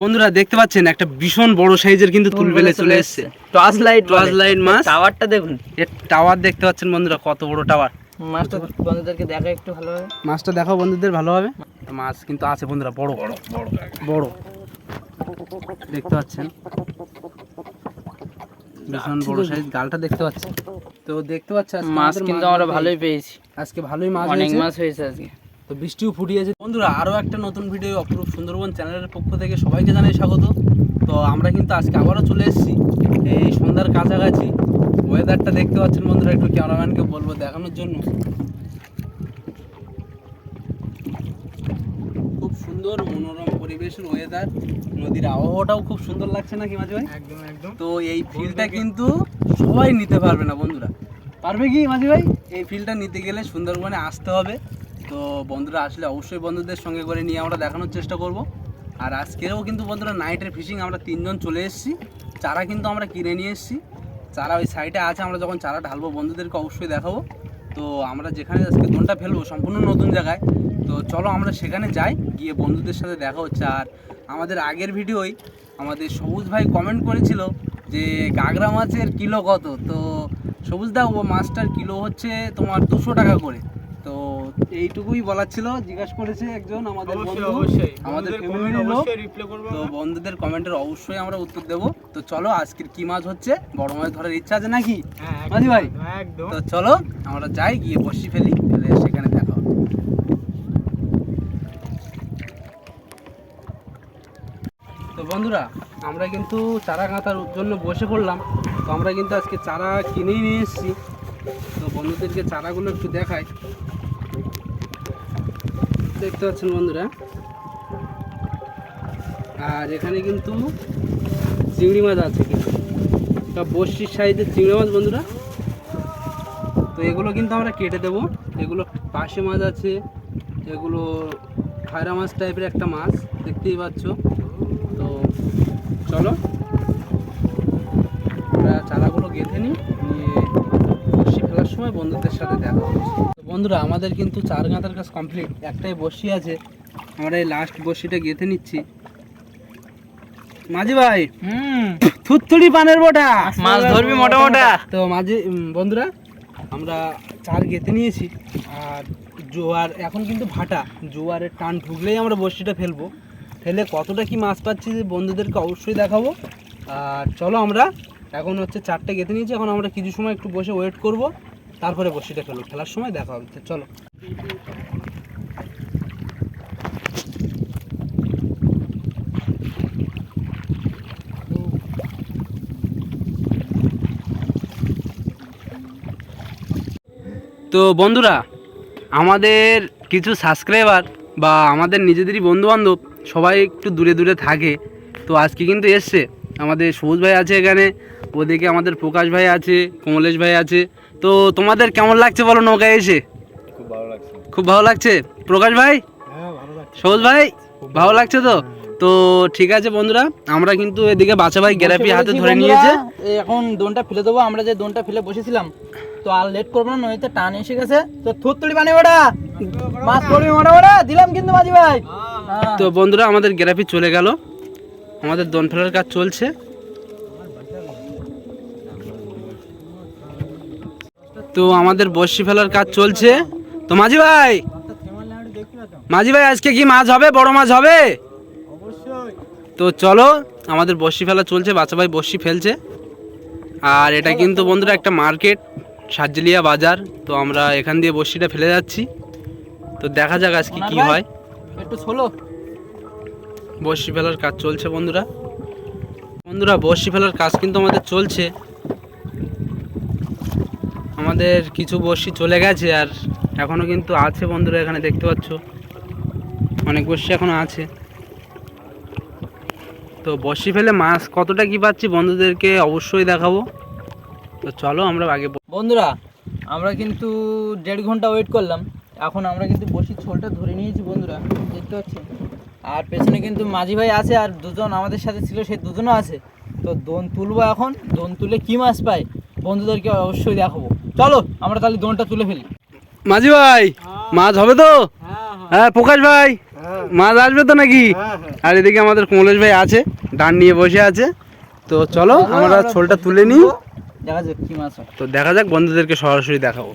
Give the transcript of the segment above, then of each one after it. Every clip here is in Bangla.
বন্ধুরা দেখতে পাচ্ছেন একটা ভীষণ বড় সাইজের কিন্তু তুলবেলে চলে এসেছে। টর্চ লাইট মাছ। টাওয়ারটা দেখুন, এর টাওয়ার দেখতে পাচ্ছেন বন্ধুরা, কত বড় টাওয়ার। মাছটা বন্ধুদেরকে দেখা একটু ভালোভাবে। মাছটা দেখাও বন্ধুদের ভালোভাবে। মাছ কিন্তু আছে বন্ধুরা, বড় বড় বড় বড় দেখতে পাচ্ছেন, ভীষণ বড় সাইজ। গালটা দেখতে পাচ্ছেন। তো দেখতে পাচ্ছেন মাছ কিন্তু আমরা ভালোই পেয়েছি, আজকে ভালোই মাছ অনেক হয়েছে। মাছ হয়েছে আজকে। তো বৃষ্টিও ফুটিয়েছে বন্ধুরা। আরও একটা নতুন ভিডিও অপরূপ সুন্দরবন চ্যানেলের পক্ষ থেকে সবাইকে জানাই স্বাগত। তো আমরা কিন্তু আজকে আবারও চলে এসেছি এই সন্ধ্যার কাছাকাছি। ওয়েদারটা দেখতে পাচ্ছেন বন্ধুরা, একটু ক্যামেরাম্যানকে বলবো দেখানোর জন্য। খুব সুন্দর মনোরম পরিবেশের ওয়েদার, নদীর আবহাওয়াটাও খুব সুন্দর লাগছে নাকি মাঝে ভাই? একদম একদম। তো এই ফিলটা কিন্তু সবাই নিতে পারবে না বন্ধুরা। পারবে কি মাঝি ভাই? এই ফিলটা নিতে গেলে সুন্দরবনে আসতে হবে। তো বন্ধুরা আসলে অবশ্যই বন্ধুদের সঙ্গে করে নিয়ে আমরা দেখানোর চেষ্টা করব। আর আজকেরও কিন্তু বন্ধুরা নাইটের ফিশিং আমরা তিনজন চলে এসেছি। চারা কিন্তু আমরা কিনে নিয়ে এসেছি। চারা ওই সাইডে আছে, আমরা যখন চারা ঢালবো বন্ধুদেরকে অবশ্যই দেখাবো। তো আমরা যেখানে আজকে দোনটা ফেলবো সম্পূর্ণ নতুন জায়গায়। তো চলো আমরা সেখানে যাই, গিয়ে বন্ধুদের সাথে দেখা হচ্ছে। আর আমাদের আগের ভিডিওয় আমাদের সবুজ ভাই কমেন্ট করেছিল যে গাগরা মাছের কিলো কত। তো সবুজদা, ও মাছটার কিলো হচ্ছে তোমার 200 টাকা করে। তো এইটুকুই বলার ছিল। জিজ্ঞাসা করেছে একজন আমাদের বন্ধু, আমাদের ফ্যামিলির লোক। তো বন্ধুদের কমেন্টের অবশ্যই আমরা উত্তর দেব। তো চলো আজকের কি মাছ হচ্ছে, বড় মাছ ধরার ইচ্ছা আছে নাকি মাঝি ভাই? তো চলো আমরা যাই, গিয়ে বসি ফেলে সেখানে দেখা হবে। তো বন্ধুরা আমরা কিন্তু চারা কাটার জন্য বসে পড়লাম। তো আমরা কিন্তু আজকে চারা কিনেই নিয়ে এসেছি। তো বন্ধুদেরকে চারাগুলো একটু দেখাই। দেখতে পাচ্ছেন বন্ধুরা, আর এখানে কিন্তু চিংড়ি মাছ আছে, কিন্তু সব বড়শির সাইজের চিংড়ি মাছ বন্ধুরা। তো এগুলো কিন্তু আমরা কেটে দেবো। এগুলো পাশে মাছ আছে, এগুলো খায়রা মাছ টাইপের একটা মাছ, দেখতেই পাচ্ছ। তো চলো আমরা চারাগুলো গেঁথে নিই, নিয়ে বড়শি ফেলার সময় বন্ধুদের সাথে দেখা হচ্ছে। তো বন্ধুরা আমাদের কিন্তু চার গাঁথার কাজ কমপ্লিট, একটাই বড়শি আছে। আমরা এই লাস্ট বড়শিটা গেঁথে নিচ্ছি। মাঝি ভাই, থুতথুড়ি পানের বোটা মাছ ধরবি মোটা মোটা। তো মাঝি বন্ধুরা আমরা চার গেঁথে নিয়েছি। আর জোয়ার এখন কিন্তু ভাটা, জোয়ারের টান ঢুকলেই আমরা বড়শিটা ফেলবো। ফেলে কতটা কি মাছ পাচ্ছি বন্ধুদেরকে অবশ্যই দেখাবো। আর চলো আমরা এখন হচ্ছে চারটে গেঁথে নিয়েছি। এখন আমরা কিছু সময় একটু বসে ওয়েট করব, তারপরে বড়শিটা ফেলবো। ফেলার সময় দেখা হবে। চলো। তো বন্ধুরা আমাদের কিছু সাবস্ক্রাইবার বা আমাদের নিজেদেরই বন্ধুবান্ধব সবাই একটু দূরে দূরে থাকে। তো আজকে কিন্তু এসছে আমাদের সবুজ ভাই আছে এখানে, ওদিকে আমাদের প্রকাশ ভাই আছে, কমলেশ ভাই আছে। তো তোমাদের কেমন লাগছে বলো নৌকায় এসে? খুব ভালো লাগছে প্রকাশ ভাই, সবুজ ভাই, ভালো লাগছে তো? তো ঠিক আছে বন্ধুরা, আমরা কিন্তু এদিকে বাচ্চা ভাই গ্যারাপি হাতে ধরে নিয়েছে। এখন দোনটা ফেলে দেবো। আমরা যে দোনটা ফেলে বসেছিলাম, তো আর লেট করবো না, নদীতে টান এসে গেছে। তো থুততুড়ি পানি ওটা মাছ পড়বি মোটা মোটা দিলাম কিন্তু মাঝি ভাই। তো বন্ধুরা আমাদের গ্যারাপি চলে গেল, আমাদের দোন ফেলার কাজ চলছে। তো আমাদের বড়শি ফেলার কাজ চলছে। তো মাঝি ভাই, মাঝি ভাই আজকে কি মাছ হবে, বড় মাছ হবে? তো চলো আমাদের বড়শি ফেলা চলছে, বাচ্চা ভাই বড়শি ফেলছে। আর এটা কিন্তু বন্ধুরা একটা মার্কেট, সাজলিয়া বাজার। তো আমরা এখান দিয়ে বড়শিটা ফেলে যাচ্ছি। তো দেখা যাক আজকে কি হয়। একটু ছোলো বড়শি ফেলার কাজ চলছে বন্ধুরা। বন্ধুরা বড়শি ফেলার কাজ কিন্তু আমাদের চলছে। আমাদের কিছু বড়শি চলে গেছে, আর এখনও কিন্তু আছে বন্ধুরা, এখানে দেখতে পাচ্ছ অনেক বড়শি এখনও আছে। তো বড়শি ফেলে মাছ কতটা কি পাচ্ছি বন্ধুদেরকে অবশ্যই দেখাবো। তো চলো আমরা আগে। বন্ধুরা আমরা কিন্তু 1.5 ঘন্টা ওয়েট করলাম। এখন আমরা কিন্তু বড়শির ছোলটা ধরে নিয়েছি বন্ধুরা, দেখতে পাচ্ছেন। আর পেছনে কিন্তু মাঝি ভাই আছে, আর দুজন আমাদের সাথে ছিল, সেই দুজনও আছে। তো দোন তুলবো এখন, দোন তুলে কি মাছ পাই বন্ধুদেরকে অবশ্যই দেখাবো। চলো আমরা তাহলে দোনটা তুলে ফেলি। মাঝি ভাই মাছ হবে তো? হ্যাঁ প্রকাশ ভাই, মাছ আসবে তো নাকি? আর এদিকে আমাদের কমলেশ ভাই আছে, ডান নিয়ে বসে আছে। তো চলো আমরা ছোলটা তুলে নিই, দেখা যাক কি মাছ হয়। তো দেখা যাক, বন্ধুদেরকে সরাসরি দেখাবো।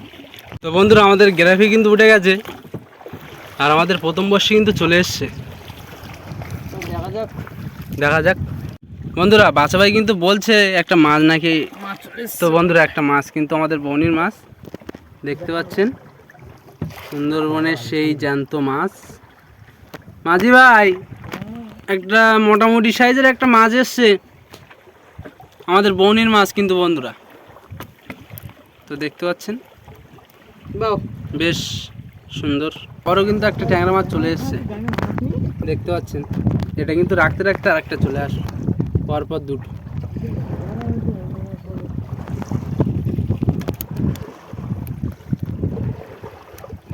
তো বন্ধুরা আমাদের গ্রাফি কিন্তু উঠে গেছে, আর আমাদের প্রথম বর্ষে কিন্তু চলে এসছে। তো দেখা যাক। দেখা যাক বন্ধুরা, বাছা ভাই কিন্তু বলছে একটা মাছ নাকি। মাছ চলে এসছে। তো বন্ধুরা একটা মাছ কিন্তু আমাদের বনির মাছ, দেখতে পাচ্ছেন সুন্দরবনের সেই জ্যান্ত মাছ। মাঝি ভাই একটা মোটামুটি সাইজের একটা মাছ এসছে, আমাদের বনির মাছ কিন্তু বন্ধুরা। তো দেখতে পাচ্ছেন বাহ, বেশ সুন্দর। আরও কিন্তু একটা ট্যাংরা মাছ চলে এসছে, দেখতে পাচ্ছেন। এটা কিন্তু রাখতে রাখতে আর একটা চলে আসে, পরপর দুটো।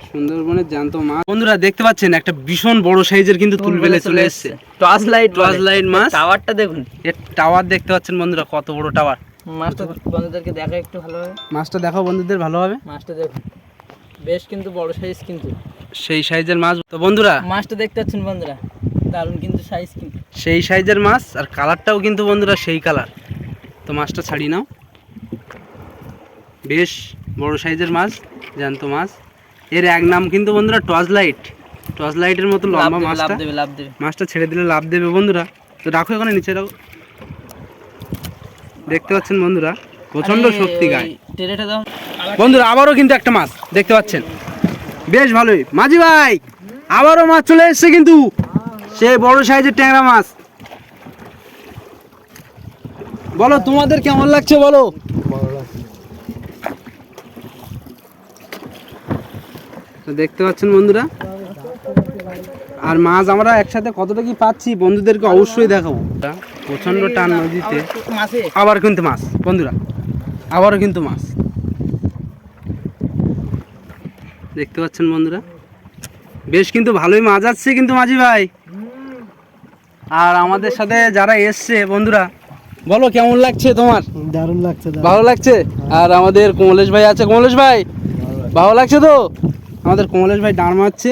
সুন্দরবনের জ্যান্ত মাছ বন্ধুরা দেখতে পাচ্ছেন, একটা ভীষণ বড় সাইজের কিন্তু তুলবেলে চলে এসছে। টর্চ লাইট, টর্চ লাইট মাছ। টাওয়ারটা দেখুন, এর টাওয়ার দেখতে পাচ্ছেন বন্ধুরা, কত বড় টাওয়ার। মাছটা বন্ধুদেরকে দেখা একটু ভালোভাবে। মাছটা দেখাও বন্ধুদের ভালোভাবে। মাছটা দেখুন, বেশ কিন্তু বড় সাইজ, কিন্তু সেই সাইজের মাছ। তো বন্ধুরা মাছটা দেখতে পাচ্ছেন বন্ধুরা, দারুণ কিন্তু সাইজ, কিন্তু সেই সাইজের মাছ, আর কালারটাও কিন্তু বন্ধুরা সেই কালার। তো মাছটা ছাড়িয়ে নাও, বেশ বড় সাইজের মাছ, জ্যান্ত মাছ। এর এক নাম কিন্তু বন্ধুরা টর্চ লাইট। টর্চ লাইটের মতো লম্বা মাছটা। লাভ দেবে, লাভ দেবে। মাছটা ছেড়ে দিলে লাভ দেবে বন্ধুরা। তো রাখো এখানে নিচে রাখো। দেখতে পাচ্ছেন বন্ধুরা, প্রচন্ড শক্তি গায়ে। টেরেটা দাও বন্ধুরা আবারও কিন্তু একটা মাছ দেখতে পাচ্ছেন, বেশ ভালোই। মাঝি ভাই আবারও মাছ চলে এসছে কিন্তু, সেই বড় সাইজের ট্যাংরা মাছ। বলো তোমাদের কেমন লাগছে বলো। তো দেখতে পাচ্ছেন বন্ধুরা, আর মাছ আমরা একসাথে কতটা কি পাচ্ছি বন্ধুদেরকে অবশ্যই দেখাবো। প্রচন্ড টান নদীতে, মাছে। আবার কিন্তু মাছ বন্ধুরা, আবারও কিন্তু মাছ দেখতে পাচ্ছেন বন্ধুরা, বেশ কিন্তু ভালোই মাছ আসছে কিন্তু মাঝি ভাই। আর আমাদের সাথে যারা এসছে বন্ধুরা, বলো কেমন লাগছে তোমার? দারুণ লাগছে, ভালো লাগছে। আর আমাদের কমলেশ ভাই আছে, কমলেশ ভাই ভালো লাগছে তো? আমাদের কমলেশ ভাই ডাঁড় মারছে।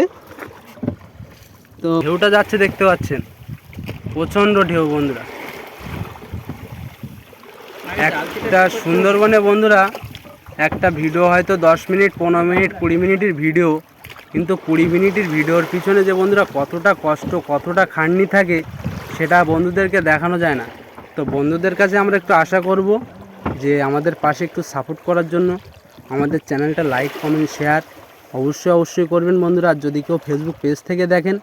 তো ঢেউটা যাচ্ছে দেখতে পাচ্ছেন, প্রচণ্ড ঢেউ বন্ধুরা। একটা সুন্দরবনে বন্ধুরা একটা ভিডিও হয়তো 10 মিনিট, 15 মিনিট, 20 মিনিটের ভিডিও, কিন্তু 20 মিনিটের ভিডিওর পিছনে যে বন্ধুরা কতটা কষ্ট, কতটা খাটনি থাকে, সেটা বন্ধুদেরকে দেখানো যায় না। তো বন্ধুদের কাছে আমরা একটু আশা করব যে আমাদের পাশে একটু সাপোর্ট করার জন্য আমাদের চ্যানেলটা লাইক, কমেন্ট, শেয়ার অবশ্যই করবেন বন্ধুরা। আর যদি কেউ ফেসবুক পেজ থেকে দেখেন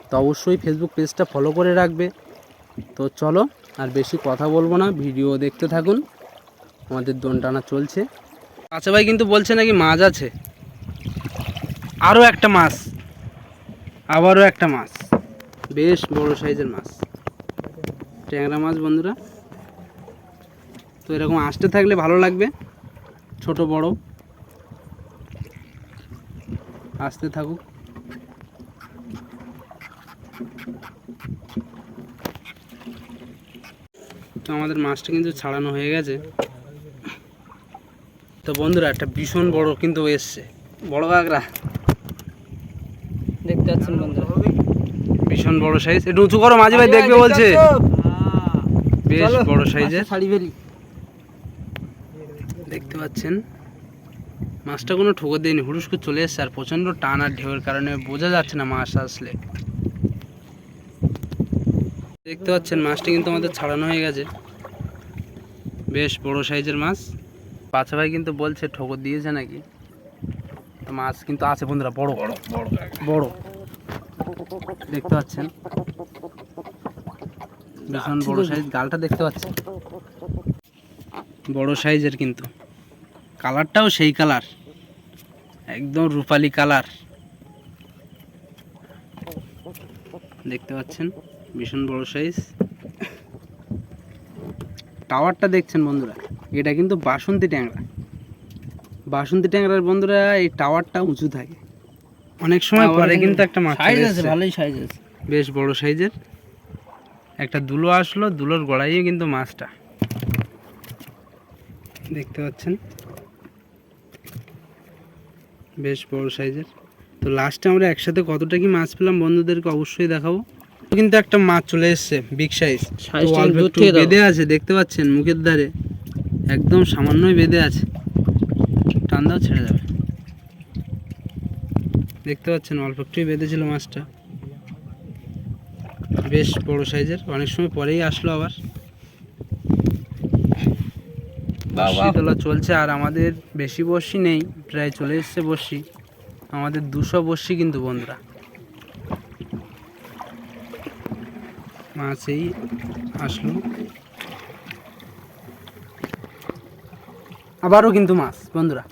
তো অবশ্যই ফেসবুক পেজটা ফলো করে রাখবে। তো চলো আর বেশি কথা বলবো না, ভিডিও দেখতে থাকুন। আমাদের দোন টানা চলছে। আচ্ছা ভাই কিন্তু বলছে নাকি মাছ আছে, আরও একটা মাছ, আবারও একটা মাছ, বেশ বড় সাইজের মাছ, ট্যাংরা মাছ বন্ধুরা। তো এরকম আসতে থাকলে ভালো লাগবে, ছোট বড় আসতে থাকুক। তো আমাদের মাছটা কিন্তু ছাড়ানো হয়ে গেছে। তো বন্ধুরা একটা ভীষণ বড় কিন্তু এসছে, বড় কাঁকড়া দেখতে পাচ্ছেন বন্ধুরা, ভীষণ বড় সাইজ। একটু উঁচু করো, মাঝি ভাই দেখবে বলছে। বেশ বড় সাইজের, ছাড়ি ফেলি। দেখতে পাচ্ছেন মাছটা কোনো ঠোকর দেয়নি, হুড়ুস করে চলে এসছে। আর প্রচণ্ড টান আর ঢেউয়ের কারণে বোঝা যাচ্ছে না মাছ আসলে। দেখতে পাচ্ছেন মাছটা কিন্তু আমাদের ছাড়ানো হয়ে গেছে, বেশ বড় সাইজের মাছ। বাচ্চা ভাই কিন্তু বলছে ঠোকর দিয়েছে নাকি। তো মাছ কিন্তু আছে বন্ধুরা, বড় বড় বড় বড় দেখতে পাচ্ছেন, ভীষণ বড় সাইজ। গালটা দেখতে পাচ্ছেন বড় সাইজের, কিন্তু কালারটাও সেই কালার, একদম রূপালি কালার দেখতে পাচ্ছেন, ভীষণ বড় সাইজ। টাওয়ারটা দেখছেন বন্ধুরা, এটা কিন্তু বাসন্তী ট্যাংরা। বাসন্তী ট্যাংরার বন্ধুরা এই টাওয়ারটা উঁচু থাকে, অনেক সময় পরে কিন্তু একটা মাছ সাইজ আছে, ভালোই সাইজ আছে, বেশ বড় সাইজের। একটা দুলো আসলো, দুলোর গড়াইয়ে কিন্তু মাছটা দেখতে পাচ্ছেন, বেশ বড় সাইজের। তো লাস্টে আমরা একসাথে কতটা কি মাছ পেলাম বন্ধুদেরকে অবশ্যই দেখাবো। কিন্তু একটা মাছ চলে এসছে বিগ সাইজ, অল্প একটু বেঁধে আছে, দেখতে পাচ্ছেন মুখের ধারে একদম সামান্যই বেঁধে আছে, টান দাও ছেড়ে যাবে। দেখতে পাচ্ছেন অল্প একটুই বেঁধেছিল মাছটা, বেশ বড় সাইজের, অনেক সময় পরেই আসলো আবার। বড়শি তোলা চলছে, আর আমাদের বেশি বড়শি নেই, প্রায় চলে এসছে বড়শি আমাদের 200 বড়শি কিন্তু বন্ধুরা। মাছ এই আসলো, আবারও কিন্তু মাছ বন্ধুরা,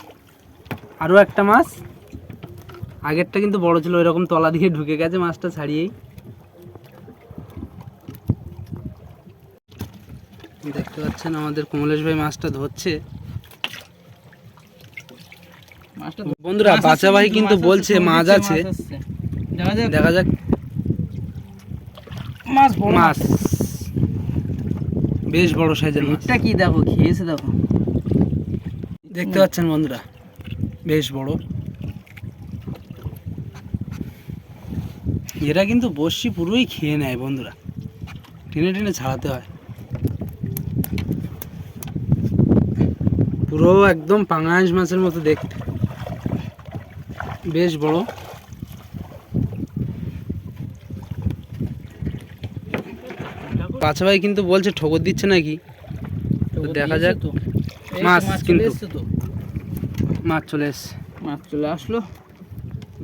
আরও একটা মাছ। আগেরটা কিন্তু বড় ছিল, এরকম তলা দিয়ে ঢুকে গেছে মাছটা ছাড়িয়েই। দেখতে পাচ্ছেন আমাদের কমলেশ ভাই মাছটা ধরছে। বন্ধুরা বাচ্চা ভাই কিন্তু বলছে মাছ আছে, দেখা যাক। মাছ বেশ বড় সাইজের মাছটা, কি দেখো খেয়েছে দেখো, দেখতে পাচ্ছেন বন্ধুরা বেশ বড়। এরা কিন্তু বড়শি পুরোই খেয়ে নেয় বন্ধুরা, টেনে টেনে ছাড়াতে হয়। পুরো একদম পাঙাশ মাছের মতো দেখতে, বেশ বড়। বাচ্চা ভাই কিন্তু বলছে ঠোকর দিচ্ছে নাকি, তো দেখা যাক। মাছ কিন্তু মাছ চলে এসছে, মাছ চলে আসলো,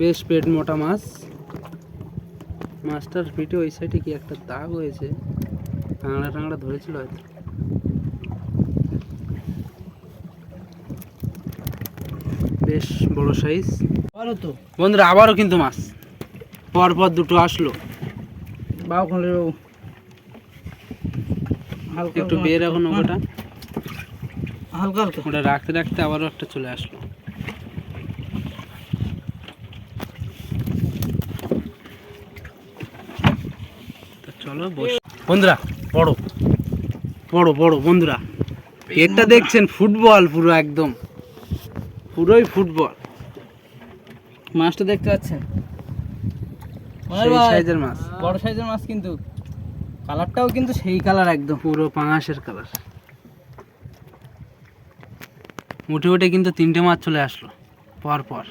বেশ পেট মোটা মাছ। মাছটার পেটে ওই সাইডে কি একটা দাগ হয়েছে, টাংড়া টাংড়া ধরেছিল হয়তো। বেশ বড় সাইজ তো বন্ধুরা, আবারও কিন্তু মাছ পর পর দুটো আসলো। একটু বের এখন ওটা হালকা হালকা ওটা রাখতে রাখতে আবারও একটা চলে আসলো। তো চলো বন্ধুরা, বড় বড় বড় বন্ধুরা, এটা দেখছেন ফুটবল, পুরো একদম পুরোই ফুটবল। মাছটা দেখতে পাচ্ছেন, সেই সাইজের মাছ, বড় সাইজের মাছ, কিন্তু কালারটাও কিন্তু সেই কালার, একদম পুরো পাঙাশের কালার। উঠে উঠে কিন্তু 3টে মাছ চলে আসলো পর পর।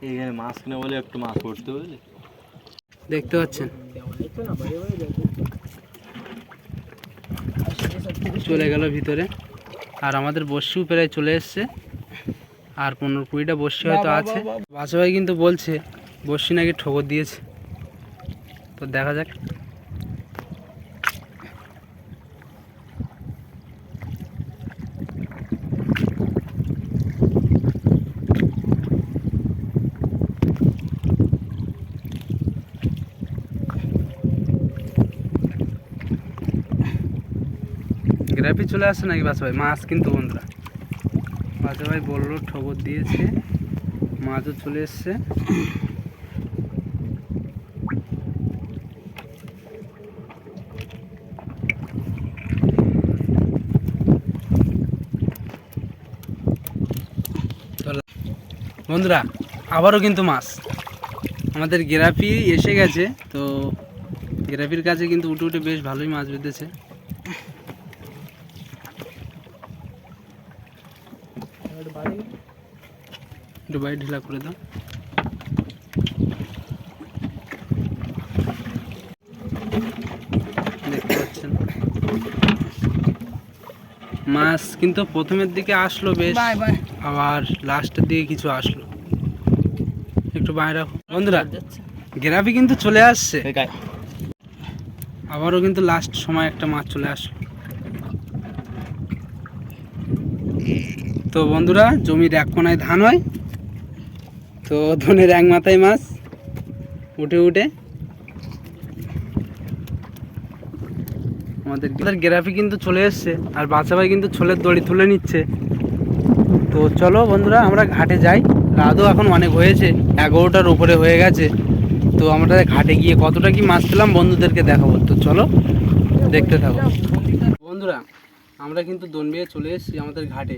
এখানে মাছ কিনা বলে একটু মাছ পড়তে বুঝলি, দেখতে পাচ্ছেন চলে গেল ভিতরে। আর আমাদের বড়শিও প্রায় চলে এসছে, আর 15-20টা বড়শি হয়তো আছে। বাচ্চা ভাই কিন্তু বলছে বড়শি নাকি ঠোকর দিয়েছে, তো দেখা যাক। গ্রাফি চলে আসছে নাকি বাচ্চা ভাই? মাছ কিন্তু বন্ধুরা, বাচ্চা ভাই বললো ঠোকর দিয়েছে, মাছও চলে এসছে। বন্ধুরা আবারও কিন্তু মাছ, আমাদের গ্রাফি এসে গেছে, তো গ্রাফির কাছে কিন্তু উঠে উঠে বেশ ভালোই মাছ বেঁধেছে। একটু বাইরে ঢিলা করে দাও। দেখতে পাচ্ছেন মাছ কিন্তু প্রথমের দিকে আসলো বেশ, আবার লাস্টের দিকে কিছু আসলো। একটু বাইরে রাখো বন্ধুরা, গ্রাফি কিন্তু চলে আসছে, আবারও কিন্তু লাস্ট সময় একটা মাছ চলে আসলো। তো বন্ধুরা জমির এক কোনায় ধান হয়, তো ধনের এক মাথায় মাছ উঠে উঠে আমাদের গ্রাফি কিন্তু চলে এসছে, আর বাচ্চা ভাই কিন্তু ছোলের দড়ি তুলে নিচ্ছে। তো চলো বন্ধুরা আমরা ঘাটে যাই, রাতও এখন অনেক হয়েছে, 11টার উপরে হয়ে গেছে। তো আমরা ঘাটে গিয়ে কতটা কি মাছ পেলাম বন্ধুদেরকে দেখাবো, তো চলো দেখতে থাকো বন্ধুরা। আমরা কিন্তু দোন বেয়ে চলে এসেছি আমাদের ঘাটে,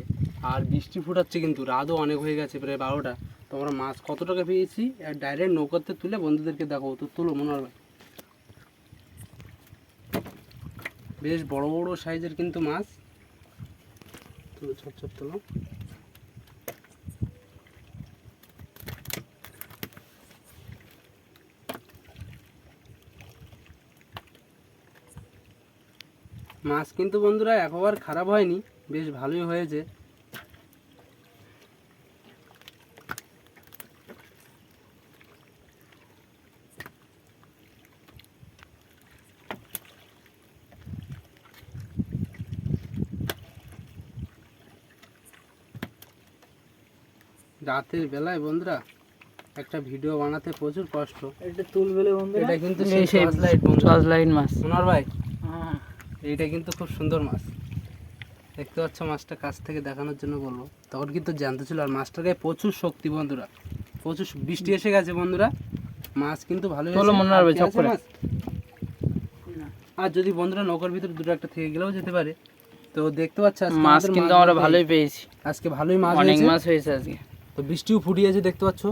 আর বৃষ্টি ফুটাচ্ছে, কিন্তু রাতও অনেক হয়ে গেছে, প্রায় 12টা। তো তো আমরা মাছ কত টাকা পেয়েছি ডাইরেক্ট নৌকাতে তুলে বন্ধুদেরকে দেখাবো। তো তুলো মনোহর ভাই। বেশ বড় বড় সাইজের কিন্তু মাছ। তুলো ছোট ছোট তুলো। মাছ কিন্তু বন্ধুরা একবার খারাপ হয়নি, বেশ ভালোই হয়েছে। রাতের বেলায় বন্ধুরা একটা ভিডিও বানাতে প্রচুর কষ্ট। এটা তুলবেলে বন্ধু, এটা কিন্তু এই সেই টর্চ লাইট মাছ। মনোহর ভাই হ্যাঁ এইটা কিন্তু খুব সুন্দর মাছ। দেখতে পাচ্ছ মাছটা কাছ থেকে দেখানোর জন্য বলবো, তখন কিন্তু জানতে ছিল। আর মাছটার গায়ে প্রচুর শক্তি বন্ধুরা, প্রচুর বৃষ্টি এসে গেছে বন্ধুরা, মাছ কিন্তু ভালো চলো মনোহর ভাই, চক করে। আর যদি বন্ধুরা নৌকার ভিতরে দুটো একটা থেকে গেলেও যেতে পারে। তো দেখতে পাচ্ছ আজকে মাছ আমাদের কিন্তু মাছ আমরা ধরতে- ভালোই পেয়েছি, আজকে ভালোই মাছ অনেক হয়েছে। মাছ হয়েছে আজকে। তো বৃষ্টিও ফুটিয়েছে দেখতে পাচ্ছ।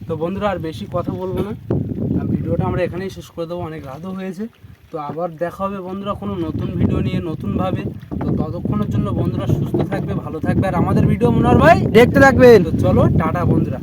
তো বন্ধুরা আর বেশি কথা বলবো না, আর ভিডিওটা আমরা এখানেই শেষ করে দেবো, অনেক রাতও হয়েছে। তো আবার দেখা হবে বন্ধুরা কোনো নতুন ভিডিও নিয়ে নতুনভাবে। তো ততক্ষণের জন্য বন্ধুরা সুস্থ থাকবে, ভালো থাকবে, আর আমাদের ভিডিও মনোহর ভাই দেখতে থাকবেন। তো চলো টাটা বন্ধুরা।